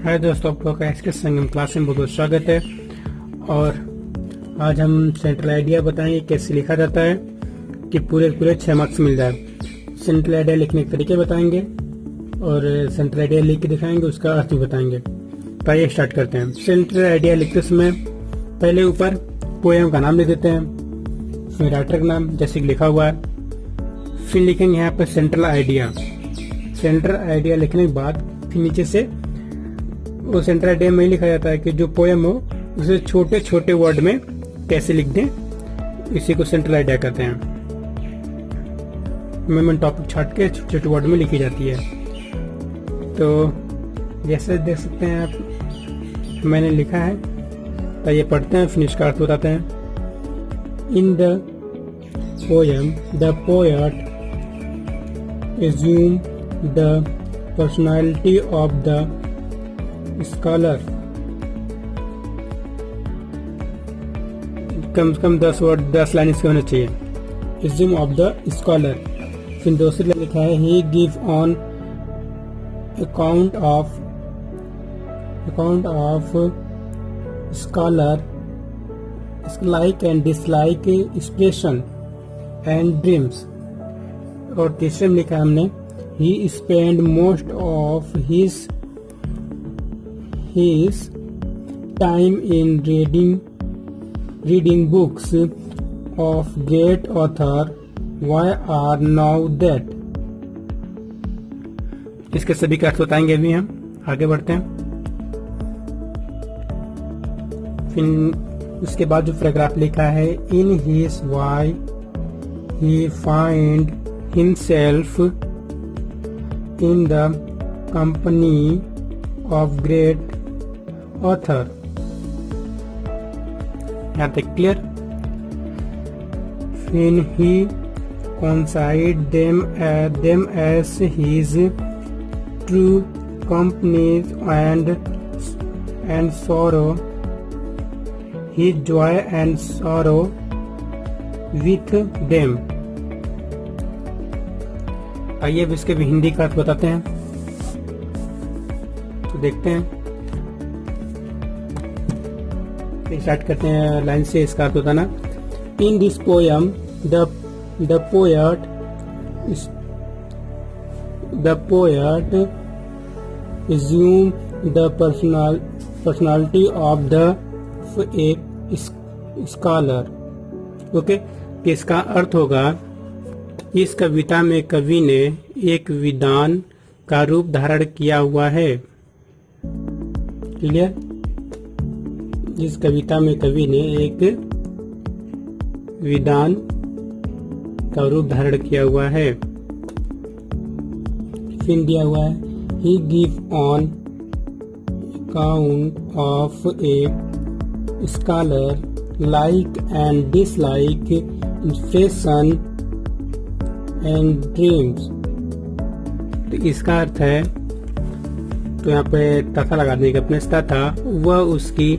हाय दोस्तों, आप लोग का एसके संगम क्लास में बहुत बहुत स्वागत है। और आज हम सेंट्रल आइडिया बताएंगे कैसे लिखा जाता है कि पूरे 6 मार्क्स मिल जाए। सेंट्रल आइडिया लिखने के तरीके बताएंगे और सेंट्रल आइडिया लिख के दिखाएंगे, उसका अर्थ भी बताएंगे। तो आइए स्टार्ट करते हैं। सेंट्रल आइडिया लिखते समय पहले ऊपर पोएम का नाम लिख देते हैं, फिर राइटर का नाम जैसे कि लिखा हुआ है, फिर लिखेंगे यहाँ पर सेंट्रल आइडिया। सेंट्रल आइडिया लिखने के बाद फिर नीचे से वो सेंट्रल आइडिया में लिखा जाता है कि जो पोएम हो उसे छोटे छोटे वर्ड में कैसे लिख दें, इसी को सेंट्रल आइडिया कहते हैं। मेन टॉपिक छाट के छोटे छोटे वर्ड में लिखी जाती है। तो जैसे देख सकते हैं आप, मैंने लिखा है, तो ये पढ़ते हैं फिर इसका अर्थ बताते हैं। In the poem the poet assume the personality of the scholar। कम से कम 10 वर्ड 10 लाइन इसके होने चाहिए। assume of the scholar। फिर दूसरी लाइन लिखा है he give on account of scholar like and dislike expression and dreams। और तीसरे में लिखा हमने he spend most of his time in reading books of great author why are now that। इसके सभी का अर्थ बताएंगे अभी हम, आगे बढ़ते हैं। फिर उसके बाद जो पैराग्राफ लिखा है in his why he find himself in the company of great author। यहाँ तक clear. When he considered them as his true companies and sorrow, his joy and sorrow with them। आइए अब इसके भी हिंदी का अर्थ बताते हैं। तो देखते हैं, स्टार्ट करते हैं लाइन से इसका अर्थ बताना। In this poem the poet assume the personality of the scholar। Okay, इसका अर्थ होगा इस कविता में कवि ने एक विद्वान का रूप धारण किया हुआ है। क्लियर? इस कविता में कवि ने एक विद्वान का रूप धारण किया हुआ है। फिर दिया हुआ है he give on account of a scholar like and dislike expression and dreams। तो इसका अर्थ है, तो यहाँ पे तथा लगा देंगे अपने तथा वह उसकी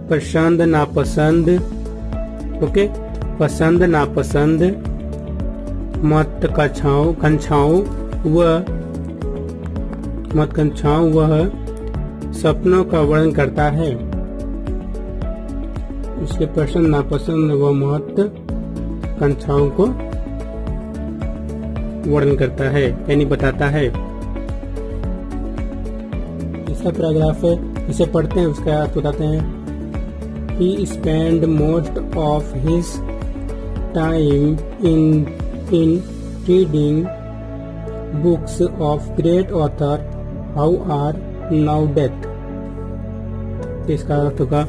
पसंद नापसंद, ओके, पसंद नापसंद, मत कंछाओं वह सपनों का वर्णन करता है। उसके पसंद नापसंद व महत्व कंछाओं को वर्णन करता है, यानी बताता है। इसका पैराग्राफ है, इसे पढ़ते हैं, उसका अर्थ बताते हैं। He spent most of his time in reading books of great author how are now dead। इसका अर्थ होगा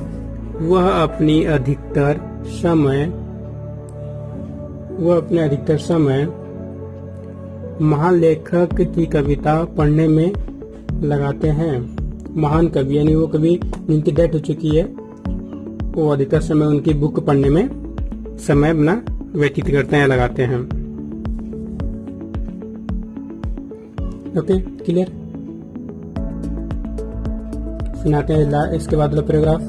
वह अपने अधिकतर समय महान लेखक की कविता पढ़ने में लगाते हैं। महान कवि यानी वो कवि जिनकी डेथ हो चुकी है, वो अधिकतर समय उनकी बुक पढ़ने में समय अपना व्यतीत करते हैं, लगाते हैं। Okay, clear? फिर आते हैं इसके बाद वाला paragraph.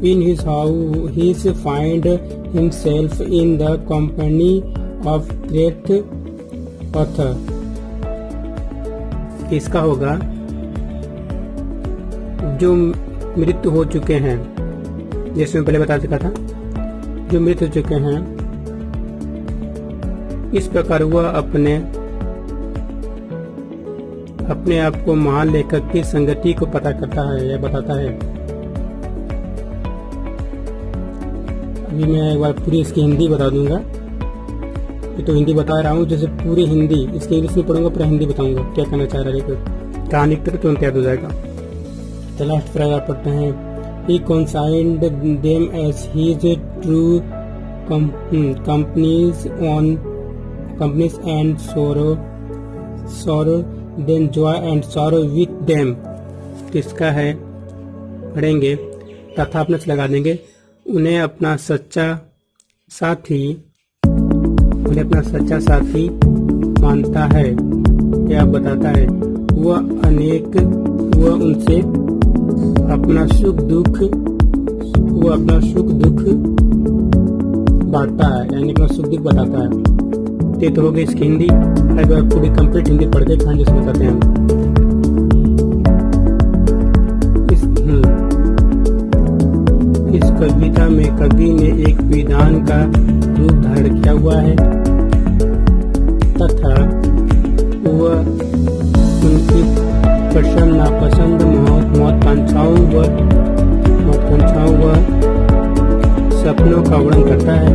In his how he find himself in the company of death author. इसका होगा जो मृत्यु हो चुके हैं, जैसे मैं पहले बता चुका था, जो मृत हो चुके हैं। इस प्रकार वह अपने आप को महान लेखक की संगति को पता करता है या बताता है। अभी मैं एक बार पूरी इसकी हिंदी बता दूंगा। ये तो हिंदी बता रहा हूँ, जैसे पूरी हिंदी, इसकी इंग्लिश नहीं पढ़ूंगा, पूरा हिंदी बताऊंगा क्या कहना चाह रहा है, कहानी तक तुरंत याद हो जाएगा। तो लास्ट पैराग्राफ पढ़ते हैं। He consigned them as his true companies and sorrow, then joy and sorrow with them। किसका है पढ़ेंगे, तथा अपने से लगा देंगे। उन्हें अपना सच्चा साथी मानता है या बताता है। वह उनसे अपना सुख दुख बांटता है, यानी अपना सुख दुख बताता है। ये तो हो गई इसकी हिंदी। अगर पूरी कंप्लीट हिंदी पढ़ के खान जैसे बताते हैं। इस कविता में कवि ने एक विधान का रूप धारण किया हुआ है तथा वह उनकी पसंद नापसंद, महत्वाकांक्षाओं व सपनों का वर्णन करता है।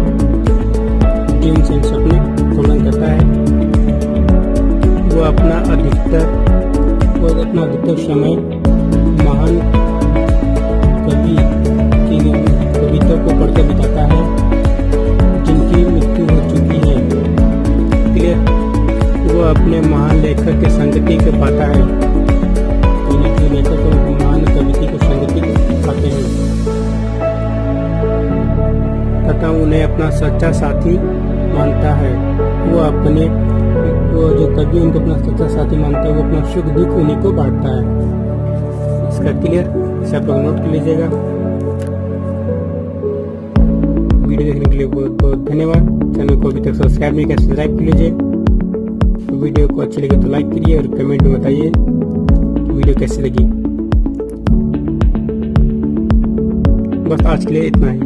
ड्रीम्स एंड सपने का वर्णन करता है। वो अपना अधिकतर समय महान कवि की कविता को पढ़कर बिताता है जिनकी मृत्यु हो चुकी है। क्लियर? वो अपने महान लेखक के संगति को पाता है, लेखक को महान कविता को संगति को पाते हैं तथा उन्हें अपना सच्चा साथी मानता है। वो जो कवि उनको अपना सच्चा साथी मानता है, वो अपना सुख दुख उन्हीं को बांटता है। इसका क्लियर? इसे आप लोग नोट कर लीजिएगा। वीडियो देखने के लिए बहुत बहुत धन्यवाद। चैनल को अभी तक सब्सक्राइब नहीं किया, सब्सक्राइब कर लीजिए। वीडियो को अच्छी लगे तो लाइक करिए और कमेंट में बताइए वीडियो कैसी लगी। बस आज के लिए इतना ही।